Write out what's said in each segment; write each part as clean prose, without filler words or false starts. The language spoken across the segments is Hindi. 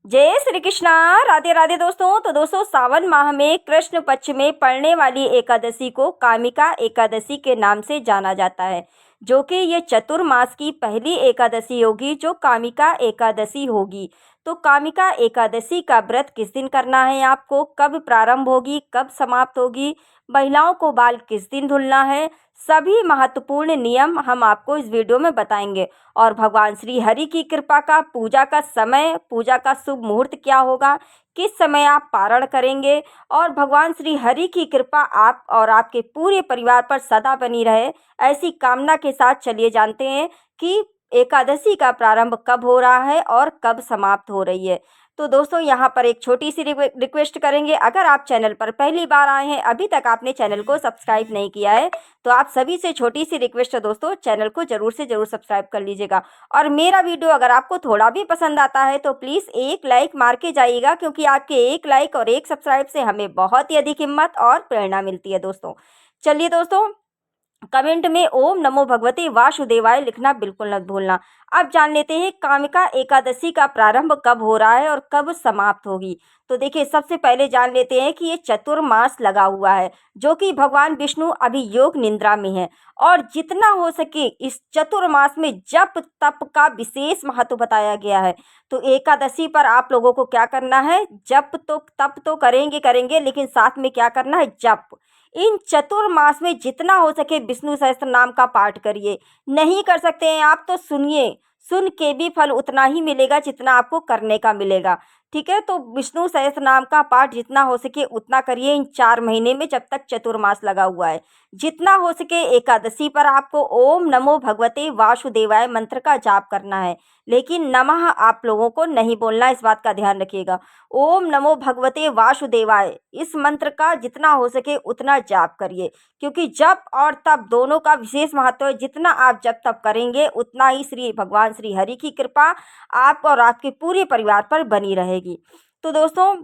जय श्री कृष्णा। राधे राधे दोस्तों। तो दोस्तों, सावन माह में कृष्ण पक्ष में पड़ने वाली एकादशी को कामिका एकादशी के नाम से जाना जाता है, जो कि ये चतुर्मास की पहली एकादशी होगी, जो कामिका एकादशी होगी। तो कामिका एकादशी का व्रत किस दिन करना है, आपको कब प्रारंभ होगी, कब समाप्त होगी, महिलाओं को बाल किस दिन धुलना है, सभी महत्वपूर्ण नियम हम आपको इस वीडियो में बताएंगे। और भगवान श्री हरि की कृपा का पूजा का समय, पूजा का शुभ मुहूर्त क्या होगा, किस समय आप पारण करेंगे, और भगवान श्री हरि की कृपा आप और आपके पूरे परिवार पर सदा बनी रहे, ऐसी कामना के साथ चलिए जानते हैं कि एकादशी का प्रारंभ कब हो रहा है और कब समाप्त हो रही है। तो दोस्तों, यहाँ पर एक छोटी सी रिक्वेस्ट करेंगे, अगर आप चैनल पर पहली बार आए हैं, अभी तक आपने चैनल को सब्सक्राइब नहीं किया है, तो आप सभी से छोटी सी रिक्वेस्ट है दोस्तों, चैनल को जरूर से जरूर सब्सक्राइब कर लीजिएगा। और मेरा वीडियो अगर आपको थोड़ा भी पसंद आता है तो प्लीज़ एक लाइक मार के जाइएगा, क्योंकि आपके एक लाइक और एक सब्सक्राइब से हमें बहुत ही अधिक हिम्मत और प्रेरणा मिलती है दोस्तों। चलिए दोस्तों, कमेंट में ओम नमो भगवते वासुदेवाय लिखना बिल्कुल न भूलना। अब जान लेते हैं कामिका एकादशी का प्रारंभ कब हो रहा है और कब समाप्त होगी। तो देखिए, सबसे पहले जान लेते हैं कि ये चतुर्मास लगा हुआ है, जो कि भगवान विष्णु अभी योग निद्रा में है। और जितना हो सके इस चतुर्मास में जप तप का विशेष महत्व बताया गया है। तो एकादशी पर आप लोगों को क्या करना है, जप तो तप तो करेंगे करेंगे, लेकिन साथ में क्या करना है, जप। इन चतुर्मास में जितना हो सके विष्णु सहस्त्र नाम का पाठ करिए। नहीं कर सकते हैं आप तो सुनिए, सुन के भी फल उतना ही मिलेगा जितना आपको करने का मिलेगा। ठीक है, तो विष्णु सहस्त्र नाम का पाठ जितना हो सके उतना करिए इन 4 महीने में, जब तक चतुर्मास लगा हुआ है। जितना हो सके एकादशी पर आपको ओम नमो भगवते वासुदेवाय मंत्र का जाप करना है, लेकिन नमः आप लोगों को नहीं बोलना, इस बात का ध्यान रखिएगा। ओम नमो भगवते वासुदेवाय, इस मंत्र का जितना हो सके उतना जाप करिए, क्योंकि जप और तप दोनों का विशेष महत्व है। जितना आप जप तप करेंगे उतना ही श्री भगवान श्री हरि की कृपा आप और आपके पूरे परिवार पर बनी रहेगी। तो दोस्तों,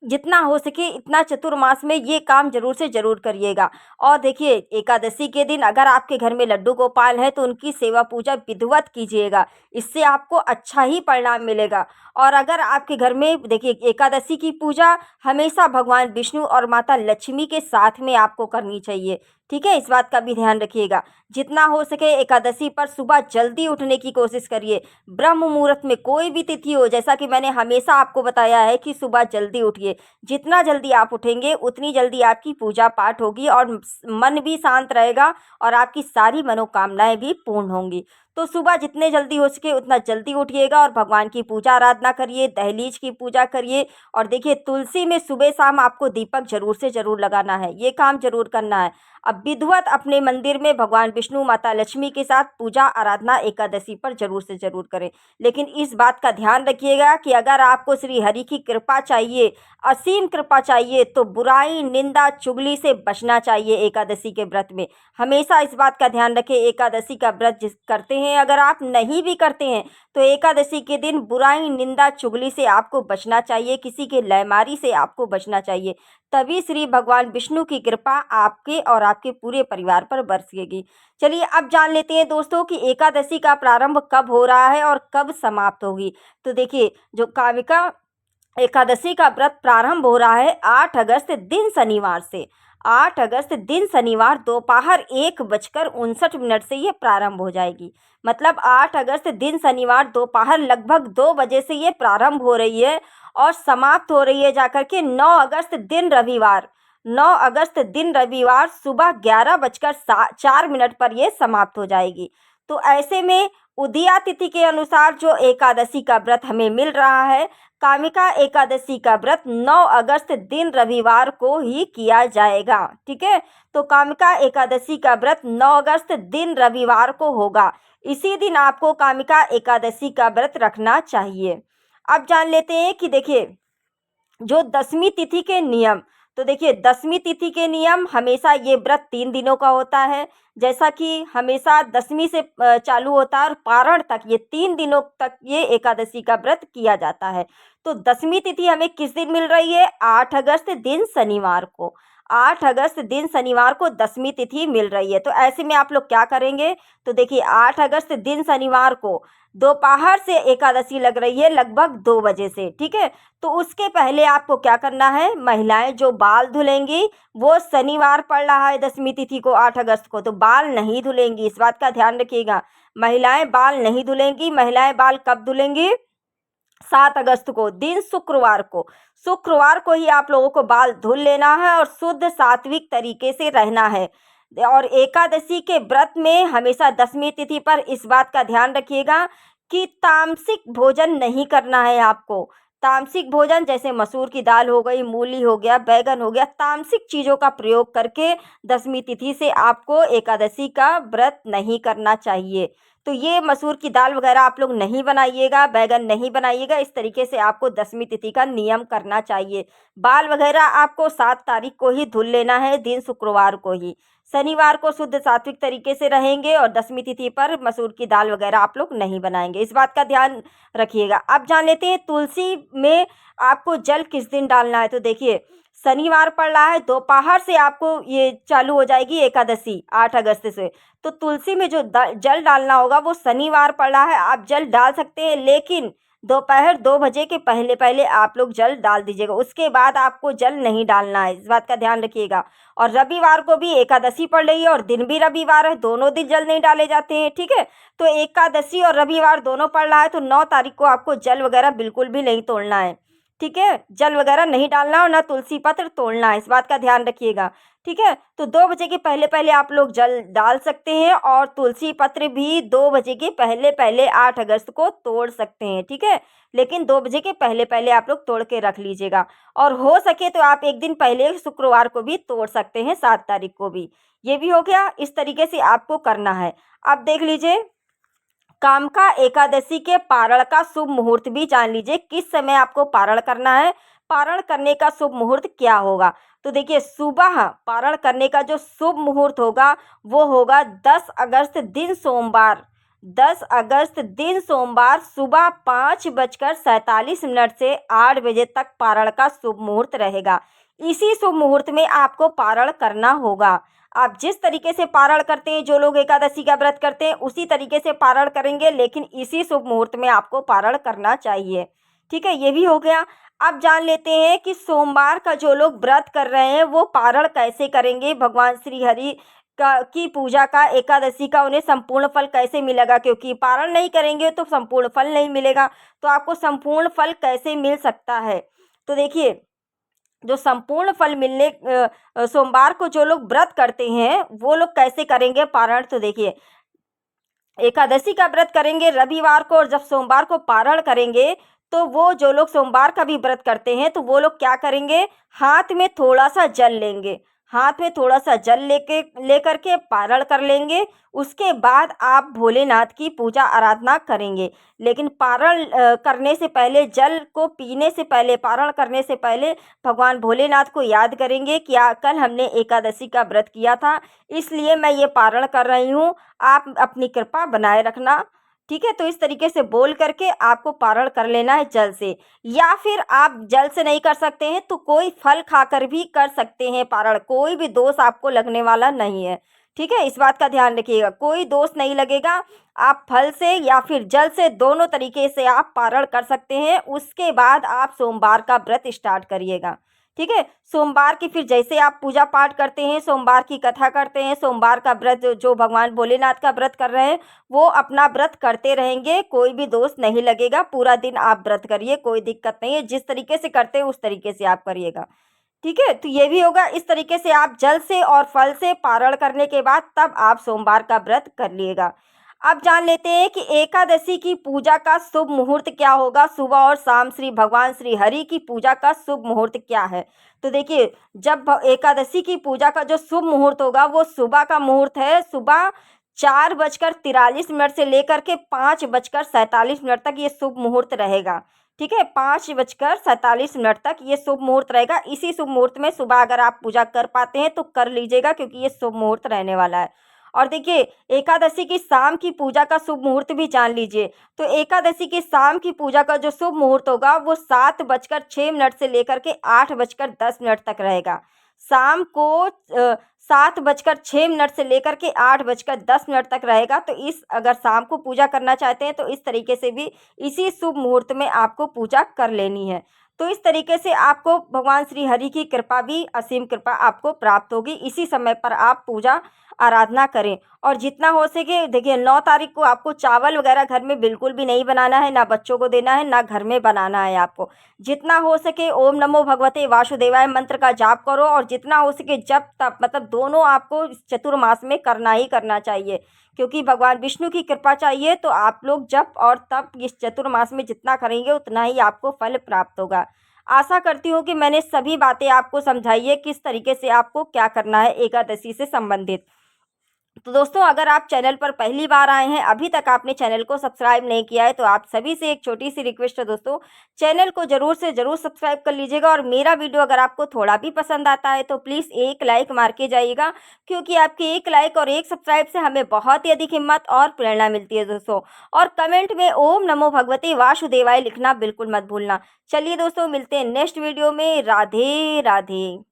जितना हो सके इतना चतुर्मास में ये काम जरूर से जरूर करिएगा। और देखिए, एकादशी के दिन अगर आपके घर में लड्डू गोपाल है तो उनकी सेवा पूजा विधिवत कीजिएगा, इससे आपको अच्छा ही परिणाम मिलेगा। और अगर आपके घर में देखिए, एकादशी की पूजा हमेशा भगवान विष्णु और माता लक्ष्मी के साथ में आपको करनी चाहिए। ठीक है, इस बात का भी ध्यान रखिएगा। जितना हो सके एकादशी पर सुबह जल्दी उठने की कोशिश करिए। ब्रह्म मुहूर्त में कोई भी तिथि हो, जैसा कि मैंने हमेशा आपको बताया है कि सुबह जल्दी उठिए। जितना जल्दी आप उठेंगे उतनी जल्दी आपकी पूजा पाठ होगी और मन भी शांत रहेगा और आपकी सारी मनोकामनाएं भी पूर्ण होंगी। तो सुबह जितने जल्दी हो सके उतना जल्दी उठिएगा और भगवान की पूजा आराधना करिए, दहलीज की पूजा करिए। और देखिए, तुलसी में सुबह शाम आपको दीपक जरूर से जरूर लगाना है, ये काम जरूर करना है। अब विधिवत अपने मंदिर में भगवान विष्णु माता लक्ष्मी के साथ पूजा आराधना एकादशी पर जरूर से जरूर करें। लेकिन इस बात का ध्यान रखिएगा कि अगर आपको श्री हरि की कृपा चाहिए, असीम कृपा चाहिए, तो बुराई निंदा चुगली से बचना चाहिए एकादशी के व्रत में। हमेशा इस बात का ध्यान रखें, एकादशी का व्रत जिस करते हैं, अगर आप नहीं भी करते हैं तो एकादशी के दिन बुराई निंदा चुगली से आपको बचना चाहिए, किसी के लयमारी से आपको बचना चाहिए। तभी श्री भगवान विष्णु की कृपा आपके और आपके पूरे परिवार पर बरसेगी। चलिए, अब जान लेते हैं दोस्तों कि एकादशी का प्रारंभ कब हो रहा है और कब समाप्त होगी। तो देखिए, जो कामिका एकादशी का व्रत प्रारंभ हो रहा है 8 अगस्त दिन शनिवार से। 8 अगस्त दिन शनिवार दोपहर 1:59 से ये प्रारंभ हो जाएगी। मतलब 8 अगस्त दिन शनिवार दोपहर लगभग 2 बजे से ये प्रारंभ हो रही है और समाप्त हो रही है जाकर के 9 अगस्त दिन रविवार। 9 अगस्त दिन रविवार सुबह 11:04 पर ये समाप्त हो जाएगी। तो ऐसे में उदया तिथि के अनुसार जो एकादशी का व्रत हमें मिल रहा है, कामिका एकादशी का व्रत 9 अगस्त दिन रविवार को ही किया जाएगा। ठीक है, तो कामिका एकादशी का व्रत 9 अगस्त दिन रविवार को होगा। इसी दिन आपको कामिका एकादशी का व्रत रखना चाहिए। अब जान लेते हैं कि देखिए, जो दसवीं तिथि के नियम। तो देखिए, दसवीं तिथि के नियम हमेशा ये व्रत 3 दिनों का होता है, जैसा कि हमेशा दसवीं से चालू होता है और पारण तक ये 3 दिनों तक ये एकादशी का व्रत किया जाता है। तो दसवीं तिथि हमें किस दिन मिल रही है, 8 अगस्त दिन शनिवार को। 8 अगस्त दिन शनिवार को दसवीं तिथि मिल रही है। तो ऐसे में आप लोग क्या करेंगे, तो देखिए 8 अगस्त दिन शनिवार को दोपहर से एकादशी लग रही है लगभग 2 बजे से, ठीक है। तो उसके पहले आपको क्या करना है, महिलाएं जो बाल धुलेंगी, वो शनिवार पड़ रहा है दशमी तिथि को 8 अगस्त को, तो बाल नहीं धुलेंगी, इस बात का ध्यान रखिएगा। महिलाएं बाल नहीं धुलेंगी। महिलाएं बाल कब धुलेंगी, 7 अगस्त को, दिन शुक्रवार को ही आप लोगों को बाल धुल लेना है और शुद्ध सात्विक तरीके से रहना है। और एकादशी के व्रत में हमेशा दशमी तिथि पर इस बात का ध्यान रखिएगा कि तामसिक भोजन नहीं करना है आपको। तामसिक भोजन जैसे मसूर की दाल हो गई, मूली हो गया, बैगन हो गया, तामसिक चीज़ों का प्रयोग करके दशमी तिथि से आपको एकादशी का व्रत नहीं करना चाहिए। तो ये मसूर की दाल वगैरह आप लोग नहीं बनाइएगा, बैगन नहीं बनाइएगा। इस तरीके से आपको दशमी तिथि का नियम करना चाहिए। बाल वगैरह आपको 7 तारीख को ही धुल लेना है, दिन शुक्रवार को ही। शनिवार को शुद्ध सात्विक तरीके से रहेंगे और दशमी तिथि पर मसूर की दाल वगैरह आप लोग नहीं बनाएंगे, इस बात का ध्यान रखिएगा। अब जान लेते हैं तुलसी में आपको जल किस दिन डालना है। तो देखिए, शनिवार पड़ रहा है, दोपहर से आपको ये चालू हो जाएगी एकादशी 8 अगस्त से। तो तुलसी में जो जल डालना होगा वो शनिवार पड़ रहा है, आप जल डाल सकते हैं, लेकिन दोपहर 2 बजे के पहले पहले आप लोग जल डाल दीजिएगा, उसके बाद आपको जल नहीं डालना है, इस बात का ध्यान रखिएगा। और रविवार को भी एकादशी पड़ रही है और दिन भी रविवार है, दोनों दिन जल नहीं डाले जाते हैं, ठीक है। तो एकादशी और रविवार दोनों पड़ रहा है, तो 9 तारीख को आपको जल वगैरह बिल्कुल भी नहीं तोड़ना है, ठीक है। जल वगैरह नहीं डालना और ना तुलसी पत्र तोड़ना है, इस बात का ध्यान रखिएगा, ठीक है। तो 2 बजे के पहले पहले आप लोग जल डाल सकते हैं और तुलसी पत्र भी 2 बजे के पहले पहले 8 अगस्त को तोड़ सकते हैं, ठीक है। लेकिन 2 बजे के पहले पहले आप लोग तोड़ के रख लीजिएगा और हो सके तो आप एक दिन पहले शुक्रवार को भी तोड़ सकते हैं, 7 तारीख को भी। ये भी हो गया, इस तरीके से आपको करना है। अब देख लीजिए, कामका एकादशी के पारण का शुभ मुहूर्त भी जान लीजिए, किस समय आपको पारण करना है, पारण करने का शुभ मुहूर्त क्या होगा। तो देखिए, सुबह पारण करने का जो शुभ मुहूर्त होगा वो होगा 10 अगस्त दिन सोमवार। 10 अगस्त दिन सोमवार सुबह 5:47 से 8 बजे तक पारण का शुभ मुहूर्त रहेगा। इसी शुभ मुहूर्त में आपको पारण करना होगा। आप जिस तरीके से पारण करते हैं, जो लोग एकादशी का व्रत करते हैं उसी तरीके से पारण करेंगे, लेकिन इसी शुभ मुहूर्त में आपको पारण करना चाहिए, ठीक है। ये भी हो गया। अब जान लेते हैं कि सोमवार का जो लोग व्रत कर रहे हैं वो पारण कैसे करेंगे, भगवान श्री हरि की पूजा का, एकादशी का उन्हें संपूर्ण फल कैसे मिलेगा, क्योंकि पारण नहीं करेंगे तो संपूर्ण फल नहीं मिलेगा। तो आपको संपूर्ण फल कैसे मिल सकता है, तो देखिए, जो संपूर्ण फल मिलने सोमवार को जो लोग व्रत करते हैं वो लोग कैसे करेंगे पारण। तो देखिए, एकादशी का व्रत करेंगे रविवार को और जब सोमवार को पारण करेंगे तो वो जो लोग सोमवार का भी व्रत करते हैं तो वो लोग क्या करेंगे, हाथ में थोड़ा सा जल लेंगे, हाथ में थोड़ा सा जल लेकर के पारण कर लेंगे। उसके बाद आप भोलेनाथ की पूजा आराधना करेंगे। लेकिन पारण करने से पहले, जल को पीने से पहले, पारण करने से पहले भगवान भोलेनाथ को याद करेंगे कि कल हमने एकादशी का व्रत किया था, इसलिए मैं ये पारण कर रही हूँ, आप अपनी कृपा बनाए रखना, ठीक है। तो इस तरीके से बोल करके आपको पारण कर लेना है जल से। या फिर आप जल से नहीं कर सकते हैं तो कोई फल खाकर भी कर सकते हैं पारण, कोई भी दोष आपको लगने वाला नहीं है, ठीक है। इस बात का ध्यान रखिएगा, कोई दोष नहीं लगेगा। आप फल से या फिर जल से, दोनों तरीके से आप पारण कर सकते हैं। उसके बाद आप सोमवार का व्रत स्टार्ट करिएगा, ठीक है। सोमवार की फिर जैसे आप पूजा पाठ करते हैं, सोमवार की कथा करते हैं, सोमवार का व्रत जो भगवान भोलेनाथ का व्रत कर रहे हैं वो अपना व्रत करते रहेंगे, कोई भी दोष नहीं लगेगा। पूरा दिन आप व्रत करिए, कोई दिक्कत नहीं है, जिस तरीके से करते हैं उस तरीके से आप करिएगा, ठीक है। तो ये भी होगा, इस तरीके से आप जल से और फल से पारण करने के बाद तब आप सोमवार का व्रत कर लिएगा। अब जान लेते हैं कि एकादशी की पूजा का शुभ मुहूर्त क्या होगा, सुबह और शाम श्री भगवान श्री हरि की पूजा का शुभ मुहूर्त क्या है। तो देखिए, जब एकादशी की पूजा का जो शुभ मुहूर्त होगा वो सुबह का मुहूर्त है, सुबह 4:43 से लेकर के 5:47 तक ये शुभ मुहूर्त रहेगा, ठीक है। 5:47 तक ये शुभ मुहूर्त रहेगा। इसी शुभ मुहूर्त में सुबह अगर आप पूजा कर पाते हैं तो कर लीजिएगा, क्योंकि ये शुभ मुहूर्त रहने वाला है। और देखिए, एकादशी की शाम की पूजा का शुभ मुहूर्त भी जान लीजिए। तो एकादशी की शाम की पूजा का जो शुभ मुहूर्त होगा वो 7:06 से लेकर के 8:10 तक रहेगा। शाम को 7:06 से लेकर के 8:10 तक रहेगा। तो इस अगर शाम को पूजा करना चाहते हैं तो इस तरीके से भी इसी शुभ मुहूर्त में आपको पूजा कर लेनी है। तो इस तरीके से आपको भगवान श्री हरि की कृपा भी असीम कृपा आपको प्राप्त होगी। इसी समय पर आप पूजा आराधना करें और जितना हो सके देखिए 9 तारीख को आपको चावल वगैरह घर में बिल्कुल भी नहीं बनाना है, ना बच्चों को देना है, ना घर में बनाना है आपको। जितना हो सके ओम नमो भगवते वासुदेवाय मंत्र का जाप करो और जितना हो सके जप तप मतलब दोनों आपको इस चतुर्मास में करना ही करना चाहिए। क्योंकि भगवान विष्णु की कृपा चाहिए तो आप लोग जप और तप इस चतुर्मास में जितना करेंगे उतना ही आपको फल प्राप्त होगा। आशा करती हूँ कि मैंने सभी बातें आपको समझाई है किस तरीके से आपको क्या करना है एकादशी से संबंधित। तो दोस्तों अगर आप चैनल पर पहली बार आए हैं, अभी तक आपने चैनल को सब्सक्राइब नहीं किया है तो आप सभी से एक छोटी सी रिक्वेस्ट है दोस्तों, चैनल को ज़रूर से ज़रूर सब्सक्राइब कर लीजिएगा और मेरा वीडियो अगर आपको थोड़ा भी पसंद आता है तो प्लीज़ एक लाइक मार के जाइएगा। क्योंकि आपके एक लाइक और एक सब्सक्राइब से हमें बहुत ही अधिक हिम्मत और प्रेरणा मिलती है दोस्तों। और कमेंट में ओम नमो भगवते वासुदेवाय लिखना बिल्कुल मत भूलना। चलिए दोस्तों मिलते हैं नेक्स्ट वीडियो में। राधे राधे।